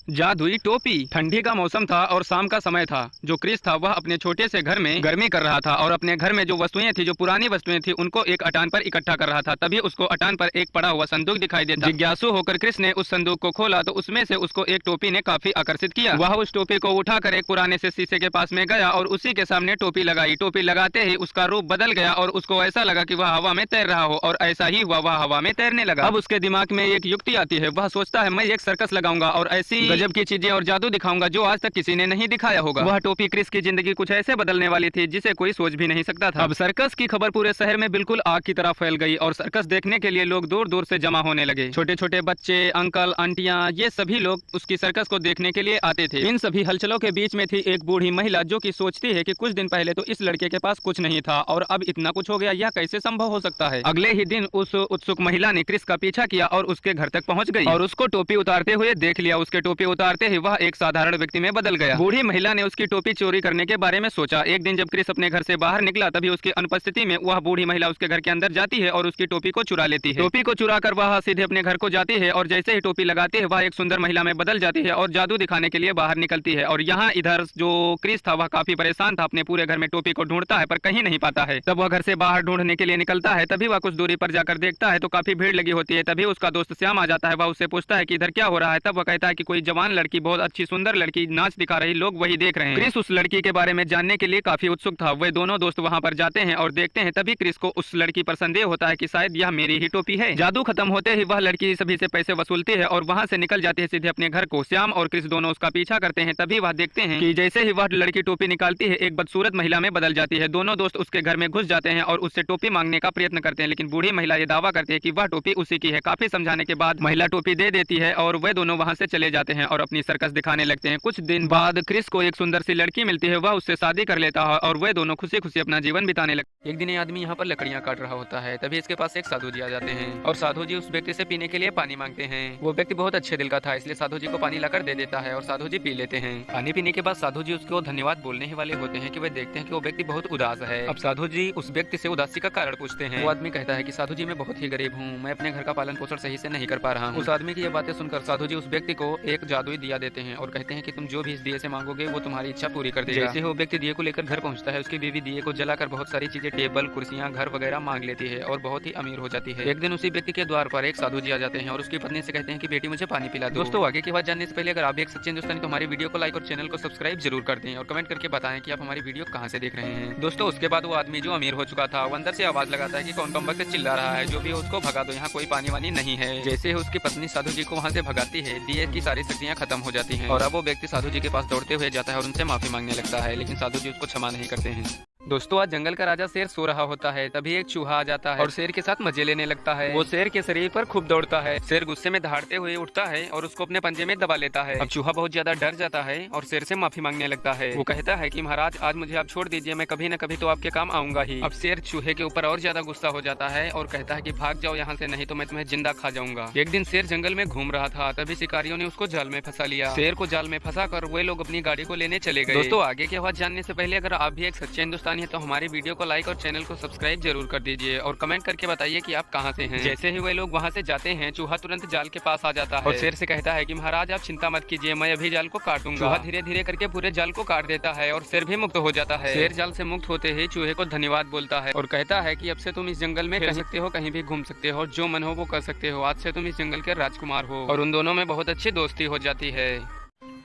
जादुई टोपी। ठंडी का मौसम था और शाम का समय था। जो क्रिस था वह अपने छोटे से घर में गर्मी कर रहा था और अपने घर में जो वस्तुएं थी, जो पुरानी वस्तुएं थी, उनको एक अटान पर इकट्ठा कर रहा था। तभी उसको अटान पर एक पड़ा हुआ संदूक दिखाई देता। जिज्ञासु होकर क्रिस ने उस संदूक को खोला तो उसमें से उसको एक टोपी ने काफी आकर्षित किया। वह उस टोपी को उठाकर एक पुराने से शीशे के पास में गया और उसी के सामने टोपी लगाई। टोपी लगाते ही उसका रूप बदल गया और उसको ऐसा लगा कि वह हवा में तैर रहा हो, और ऐसा ही हुआ, वह हवा में तैरने लगा। अब उसके दिमाग में एक युक्ति आती है। वह सोचता है, मैं एक सर्कस लगाऊंगा और ऐसी गजब की चीजें और जादू दिखाऊंगा जो आज तक किसी ने नहीं दिखाया होगा। वह टोपी क्रिस की जिंदगी कुछ ऐसे बदलने वाली थी जिसे कोई सोच भी नहीं सकता था। अब सर्कस की खबर पूरे शहर में बिल्कुल आग की तरह फैल गई और सर्कस देखने के लिए लोग दूर दूर से जमा होने लगे। छोटे छोटे बच्चे, अंकल, आंटियां, ये सभी लोग उसकी सर्कस को देखने के लिए आते थे। इन सभी हलचलों के बीच में थी एक बूढ़ी महिला जो कि सोचती है कि कुछ दिन पहले तो इस लड़के के पास कुछ नहीं था और अब इतना कुछ हो गया, यह कैसे संभव हो सकता है। अगले ही दिन उस उत्सुक महिला ने क्रिस का पीछा किया और उसके घर तक पहुंच गई और उसको टोपी उतारते हुए देख लिया। उसके टोपी उतारते ही वह एक साधारण व्यक्ति में बदल गया। बूढ़ी महिला ने उसकी टोपी चोरी करने के बारे में सोचा। एक दिन जब क्रिस अपने घर से बाहर निकला तभी उसकी अनुपस्थिति में वह बूढ़ी महिला उसके घर के अंदर जाती है और उसकी टोपी को चुरा लेती है। टोपी को चुरा कर वह सीधे अपने घर को जाती है और जैसे ही टोपी लगाती है वह एक सुंदर महिला में बदल जाती है और जादू दिखाने के लिए बाहर निकलती है। और यहाँ इधर जो क्रिस था वह काफी परेशान था, अपने पूरे घर में टोपी को ढूंढता है पर कहीं नहीं पाता है। तब वह घर से बाहर ढूंढने के लिए निकलता है। तभी वह कुछ दूरी पर जाकर देखता है तो काफी भीड़ लगी होती है। तभी उसका दोस्त श्याम आ जाता है। वह उससे पूछता है कि इधर क्या हो रहा है। तब वह कहता है कि कोई जवान लड़की, बहुत अच्छी सुंदर लड़की नाच दिखा रही, लोग वही देख रहे हैं। क्रिस उस लड़की के बारे में जानने के लिए काफी उत्सुक था। वे दोनों दोस्त वहां पर जाते हैं और देखते हैं। तभी क्रिस को उस लड़की पर संदेह होता है कि शायद यह मेरी ही टोपी है। जादू खत्म होते ही वह लड़की सभी से पैसे वसूलती है और वहां से निकल जाती है सीधे अपने घर को। श्याम और क्रिस दोनों उसका पीछा करते हैं। तभी वह देखते हैं कि जैसे ही वह लड़की टोपी निकालती है एक बदसूरत महिला में बदल जाती है। दोनों दोस्त उसके घर में घुस जाते हैं और उससे टोपी मांगने का प्रयत्न करते हैं, लेकिन बूढ़ी महिला ये दावा करती है कि वह टोपी उसी की है। काफी समझाने के बाद महिला टोपी दे देती है और वे दोनों वहां से चले जाते हैं और अपनी सर्कस दिखाने लगते हैं। कुछ दिन बाद क्रिस को एक सुंदर सी लड़की मिलती है। वह उससे शादी कर लेता है और वे दोनों खुशी खुशी अपना जीवन बिताने लगते हैं। एक दिन ये आदमी यहाँ पर लकड़ियाँ काट रहा होता है। तभी इसके पास एक साधु जी आ जाते हैं और साधु जी उस व्यक्ति से पीने के लिए पानी मांगते हैं। वो व्यक्ति बहुत अच्छे दिल का था, इसलिए साधु जी को पानी लाकर दे देता है और साधु जी पी लेते हैं। पानी पीने के बाद साधु जी उसको धन्यवाद बोलने ही वाले होते हैं कि वे देखते हैं कि वो व्यक्ति बहुत उदास है। अब साधु जी उस व्यक्ति से उदासी का कारण पूछते हैं। वो आदमी कहता है कि साधु जी मैं बहुत ही गरीब हूँ, मैं अपने घर का पालन पोषण सही से नहीं कर पा रहा हूँ। उस आदमी की ये बातें सुनकर साधु जी उस व्यक्ति को एक जादुई दिया देते हैं और कहते हैं कि तुम जो भी इस दिए से मांगोगे वो तुम्हारी इच्छा पूरी कर देगा। जैसे वो व्यक्ति दिए को लेकर घर पहुंचता है, उसकी बीवी दिए को जलाकर बहुत सारी चीजें, टेबल, कुर्सियां, घर वगैरह मांग लेती है और बहुत ही अमीर हो जाती है। एक दिन उसी व्यक्ति के द्वार पर एक साधु जी आ जाते हैं और उसकी पत्नी से कहते हैं कि बेटी मुझे पानी पिला दो। दोस्तों आगे की बात जानने से पहले अगर आप भी एक सच्चे हिंदुस्तानी तो हमारी वीडियो को लाइक और चैनल को सब्सक्राइब जरूर कर दें और कमेंट करके बताएं कि आप हमारी वीडियो कहां से देख रहे हैं। दोस्तों उसके बाद वो आदमी जो अमीर हो चुका था वो अंदर से आवाज लगाता है कि कौन कम वक्त चिल्ला रहा है, जो भी हो उसको भगा दो, यहाँ कोई पानी वानी नहीं है। जैसे ही उसकी पत्नी साधु जी को वहाँ से भगाती है, दिए की सारी शक्तियाँ खत्म हो जाती हैं और अब वो व्यक्ति साधु जी के पास दौड़ते हुए जाता है और उनसे माफी मांगने लगता है, लेकिन साधु जी उसको क्षमा नहीं करते हैं। दोस्तों आज जंगल का राजा शेर सो रहा होता है। तभी एक चूहा आ जाता है और शेर के साथ मजे लेने लगता है। वो शेर के शरीर पर खूब दौड़ता है। शेर गुस्से में दहाड़ते हुए उठता है और उसको अपने पंजे में दबा लेता है। अब चूहा बहुत ज्यादा डर जाता है और शेर से माफी मांगने लगता है। वो कहता है कि महाराज आज मुझे आप छोड़ दीजिए, मैं कभी न कभी तो आपके काम आऊंगा ही। अब शेर चूहे के ऊपर और ज्यादा गुस्सा हो जाता है और कहता है कि भाग जाओ यहाँ से, नहीं तो मैं तुम्हें जिंदा खा जाऊंगा। एक दिन शेर जंगल में घूम रहा था, तभी शिकारियों ने उसको जाल में फंसा लिया। शेर को जाल में फंसा कर वे लोग अपनी गाड़ी को लेने चले गए। दोस्तों आगे की आवाज जानने से पहले अगर आप भी एक सच्चे हिंदुस्तानी है तो हमारी वीडियो को लाइक और चैनल को सब्सक्राइब जरूर कर दीजिए और कमेंट करके बताइए कि आप कहां से हैं। जैसे ही वे लोग वहां से जाते हैं चूहा तुरंत जाल के पास आ जाता है और शेर से कहता है कि महाराज आप चिंता मत कीजिए, मैं अभी जाल को काटूंगा। चूहा धीरे धीरे करके पूरे जाल को काट देता है और शेर भी मुक्त हो जाता है। शेर जाल से मुक्त होते ही चूहे को धन्यवाद बोलता है और कहता है कि अब से तुम इस जंगल में रह सकते हो, कहीं भी घूम सकते हो, जो मन हो वो कर सकते हो, आज से तुम इस जंगल के राजकुमार हो। और उन दोनों में बहुत अच्छी दोस्ती हो जाती है।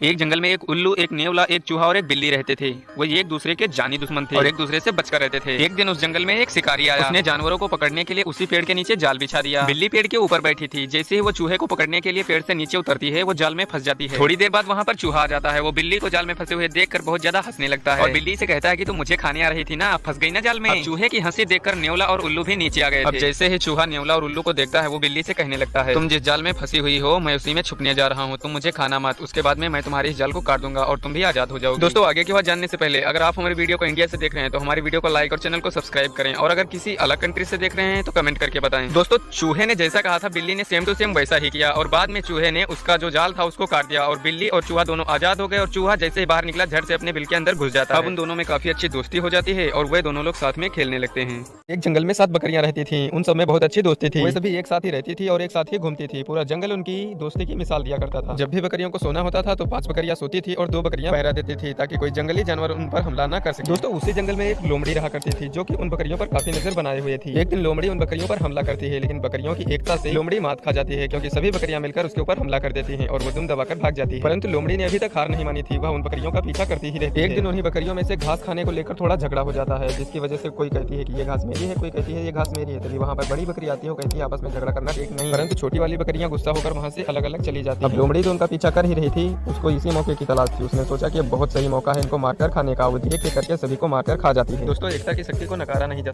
एक जंगल में एक उल्लू, एक नेवला, एक चूहा और एक बिल्ली रहते थे। वो एक दूसरे के जानी दुश्मन थे और एक दूसरे से बचकर रहते थे। एक दिन उस जंगल में एक शिकारी आया। उसने जानवरों को पकड़ने के लिए उसी पेड़ के नीचे जाल बिछा दिया। बिल्ली पेड़ के ऊपर बैठी थी। जैसे ही वो चूहे को पकड़ने के लिए पेड़ से नीचे उतरती है वो जाल में फंस जाती है। थोड़ी देर बाद वहाँ पर चूहा आ जाता है। वो बिल्ली को जाल में फंसे हुए देखकर बहुत ज्यादा हंसने लगता है और बिल्ली से कहता है कि तुम मुझे खाने आ रही थी ना, फंस गई ना जाल में। चूहे की हंसी देखकर नेवला और उल्लू भी नीचे आ गए। अब जैसे ही चूहा नेवला और उल्लू को देखता है वो बिल्ली से कहने लगता है, तुम जिस जाल में फंसी हुई हो मैं उसी में छुपने जा रहा हूँ, तुम मुझे खाना मत, उसके बाद में मैं तुम्हारे इस जाल को काट दूंगा और तुम भी आजाद हो जाओगे। दोस्तों आगे की बात जानने से पहले अगर आप हमारे वीडियो को इंडिया से देख रहे हैं तो हमारी वीडियो को लाइक और चैनल को सब्सक्राइब करें, और अगर किसी अलग कंट्री से देख रहे हैं तो कमेंट करके बताएं। दोस्तों चूहे ने जैसा कहा था बिल्ली ने सेम टू सेम वैसा ही किया, और बाद में चूहे ने उसका जो जाल था उसको काट दिया और बिल्ली और चूहा दोनों आजाद हो गए। और चूहा जैसे ही बाहर निकला झट से अपने बिल के अंदर घुस जाता है। अब उन दोनों में काफी अच्छी दोस्ती हो जाती है और वे दोनों लोग साथ में खेलने लगते हैं। एक जंगल में 7 बकरियां रहती थी, उन सब में बहुत अच्छी दोस्ती थी। वे सभी एक साथ ही रहती थी और एक साथ ही घूमती थी। पूरा जंगल उनकी दोस्ती की मिसाल दिया करता था। जब भी बकरियों को सोना होता था तो 5 बकरियां सोती थी और 2 बकरियां पहरा देती थी ताकि कोई जंगली जानवर उन पर हमला न कर सके। दोस्तों उसी जंगल में एक लोमड़ी रहा करती थी जो कि उन बकरियों पर काफी नजर बनाए हुए थी। एक दिन लोमड़ी उन बकरियों पर हमला करती है, लेकिन बकरियों की एकता से लोमड़ी मात खा जाती है क्योंकि सभी बकरियां मिलकर उसके ऊपर हमला कर देती हैं और वो दुम दबाकर भाग जाती है। परंतु लोमड़ी ने अभी तक हार नहीं मानी थी, वह उन बकरियों का पीछा करती ही रहती है। एक दिन उन्हीं बकरियों में से घास खाने को लेकर थोड़ा झगड़ा हो जाता है, जिसकी वजह से कोई कहती है कि ये घास मेरी है, कोई कहती है ये घास मेरी है। तभी वहाँ पर बड़ी बकरी आती है, कहती है आपस में झगड़ा करना ठीक नहीं, परंतु छोटी वाली बकरियां गुस्सा होकर वहाँ से अलग अलग चली जाती है। अब लोमड़ी तो उनका पीछा कर ही रही थी, उसको इसी मौके की तलाश थी। उसने सोचा कि बहुत सही मौका है इनको मारकर खाने का। वो धीरे करके सभी को मारकर खा जाती है। दोस्तों एकता की शक्ति को नकारा नहीं जा